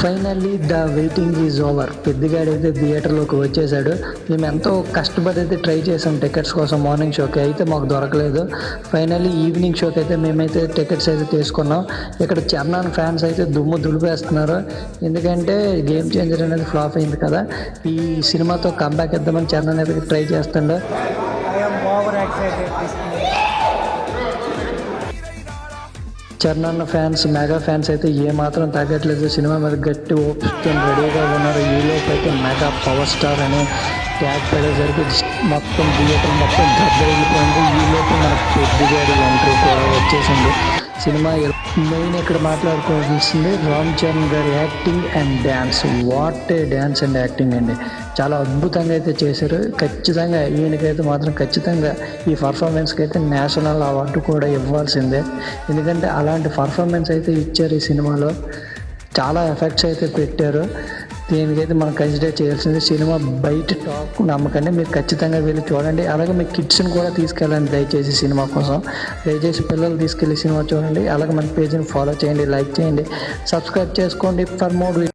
Finally the waiting is over. పెద్దగాడైతే థియేటర్లోకి వచ్చేసాడు. మేము ఎంతో కష్టపడి అయితే ట్రై చేసాం టికెట్స్ కోసం. మార్నింగ్ షోకి అయితే మాకు దొరకలేదు. ఫైనల్లీ ఈవినింగ్ షోకి అయితే మేమైతే టికెట్స్ అయితే తీసుకున్నాం. ఇక్కడ చరణ్ ఫ్యాన్స్ అయితే దుమ్ము దులిపేస్తున్నారు. ఎందుకంటే గేమ్ చేంజర్ అనేది ఫ్లాప్ అయింది కదా, ఈ సినిమాతో కంబ్యాక్ ఇద్దామని చరణ్ అయితే ట్రై చేస్తుండే. చరణ్ ఫ్యాన్స్, మెగా ఫ్యాన్స్ అయితే ఏమాత్రం తగ్గట్లేదు. సినిమా మీద గట్టి ఓపిస్తూ రెడీగా ఉన్నారు. ఈలోపు అయితే మెగా పవర్ స్టార్ అని ట్యాగ్ పడేసరికి మొత్తం థియేటర్ మొత్తం దద్దరిల్లిపోయింది. ఈలోపు మనకు పెద్దగాడి ఎంట్రీ కూడా వచ్చేసింది. సినిమా మెయిన్ ఇక్కడ మాట్లాడుకోవాల్సింది రామ్ చరణ్ గారి acting and dance. What a dance and acting అండి, చాలా అద్భుతంగా అయితే చేశారు. ఖచ్చితంగా ఈయనకైతే మాత్రం ఖచ్చితంగా ఈ పర్ఫార్మెన్స్కి అయితే నేషనల్ అవార్డు కూడా ఇవ్వాల్సిందే. ఎందుకంటే అలాంటి పర్ఫార్మెన్స్ అయితే ఇచ్చారు ఈ సినిమాలో. చాలా ఎఫెక్ట్స్ అయితే పెట్టారు. దీనికైతే మనం కన్సిడర్ చేయాల్సింది. సినిమా బయట టాక్ నమ్మకండి, మీరు ఖచ్చితంగా వెళ్ళి చూడండి. అలాగే మీ కిడ్స్ని కూడా తీసుకెళ్ళండి దయచేసి సినిమా కోసం. దయచేసి పిల్లలు తీసుకెళ్ళి సినిమా చూడండి. అలాగే మన పేజీని ఫాలో చేయండి, లైక్ చేయండి, సబ్స్క్రైబ్ చేసుకోండి ఫర్ మోర్.